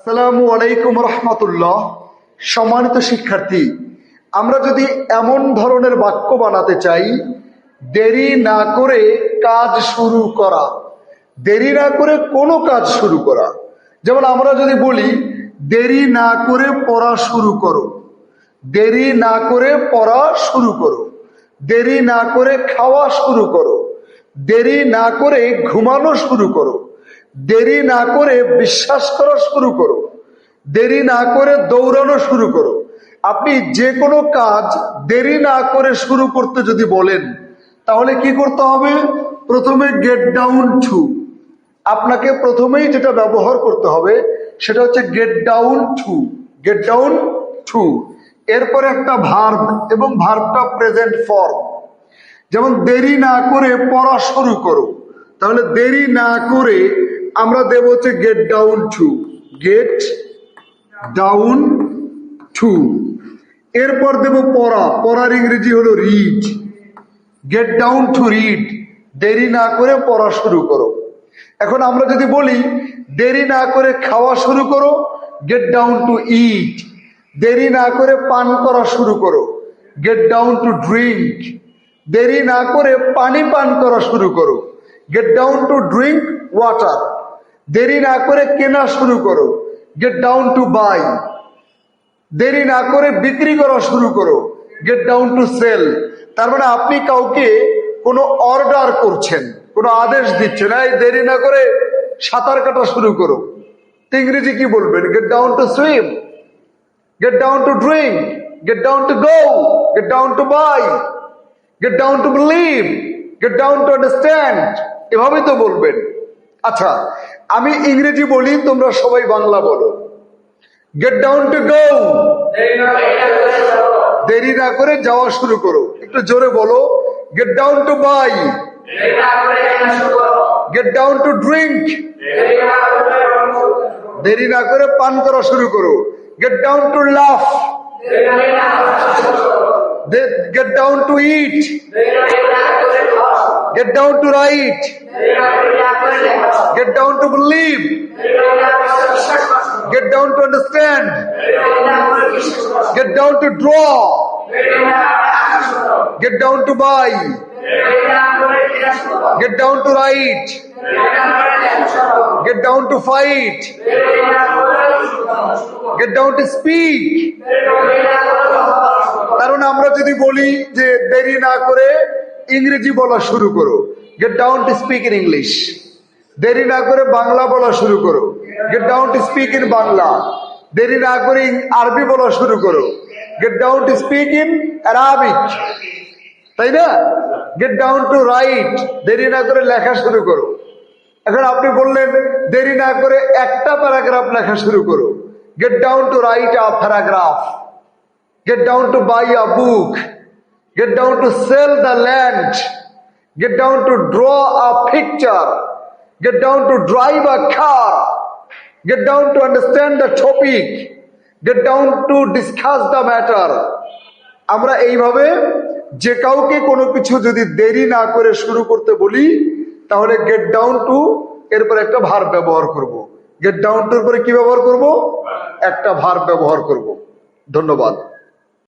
আসসালামু আলাইকুম রহমতুল্লাহ। সম্মানিত শিক্ষার্থী, আমরা যদি এমন ধরনের বাক্য বানাতে চাই, দেরি না করে কাজ শুরু করা, দেরি না করে কোনো কাজ শুরু করা। যেমন আমরা যদি বলি দেরি না করে পড়া শুরু করো, দেরি না করে পড়া শুরু করো, দেরি না করে খাওয়া শুরু করো, দেরি না করে ঘুমানো শুরু করো, দেরি না করে বিশ্বাস করা শুরু করো, দেরি না করে দৌড়ানো শুরু করো। আপনি যে কোনো কাজ দেরি না করে শুরু করতে যদি বলেন, তাহলে কি করতে হবে? প্রথমে গেট ডাউন টু, আপনাকে প্রথমেই যেটা ব্যবহার করতে হবে সেটা হচ্ছে gate down two, gate down two. এরপরে একটা ভার্ব, এবং ভার্বটা প্রেজেন্ট ফর্ম। যেমন দেরি না করে পড়া শুরু করো, তাহলে দেরি না করে আমরা দেব হচ্ছে gate down two, gate down two. এরপর দেব পড়া, পড়ার ইংরেজি হলো read, gate down to read, দেরি না করে পড়া শুরু করো। এখন আমরা যদি বলি দেরি না করে খাওয়া শুরু করো, গেট ডাউন টু ইট, দেরি না করে পান করা শুরু করো, গেট ডাউন টু ড্রিঙ্ক, দেরি না করে পানি পান করা শুরু করো, get down to drink water, দেরি না করে কেনা শুরু করো, গেট ডাউন টু বাই, দেরি না করে বিক্রি করা শুরু করো, গেট ডাউন টু সেল। তার মানে আপনি কাউকে কোনো অর্ডার করছেন, কোনো আদেশ দিচ্ছেন, এই দেরি না করে সাঁতার কাটা শুরু করো, ইংরেজি কি বলবেন? Get down to swim, get down to drink, get down to go, get down to buy, get down to believe, get down to understand. এভাবেই তো বলবেন। আচ্ছা, আমি ইংরেজি বলি, তোমরা সবাই বাংলা বলো। গেট ডাউন টু গো, দেরি না করে যাওয়া শুরু করো। একটু জোরে বলো। Get down to buy, get down to drink, দেরি না করে পান করা শুরু করো। Get down to laugh, get down to eat, get down to write, get down to believe, get down to understand, get down to draw, get down to buy, get down to write, get down to fight, get down to speak. কারণ আমরা যদি বলি যে দেরি না করে ইংরেজি বলা শুরু করো, get down to speak in English, দেরি না করে বাংলা বলা শুরু করো, get down to speak in Bangla, দেরি না করে আরবি বলা শুরু করো, get down to speak in Arabic, তাই না? গেট ডাউন টু রাইট, দেরি না করে লেখা শুরু করো। এখন আপনি বললেন দেরি না করে একটা প্যারাগ্রাফ লেখা শুরু করো, get down to write a paragraph, get down to buy a book, get down to sell the land, get down to draw a picture, get down to drive a car, get down to understand the topic, get down to discuss the matter. আমরা এইভাবে যে কাউকে কোনো কিছু যদি দেরি না করে শুরু করতে বলি, তাহলে গেট ডাউন টু এরপর একটা ভার্ব ব্যবহার করব। গেট ডাউন টুর পরে কি ব্যবহার করব? একটা ভার্ব ব্যবহার করব। ধন্যবাদ।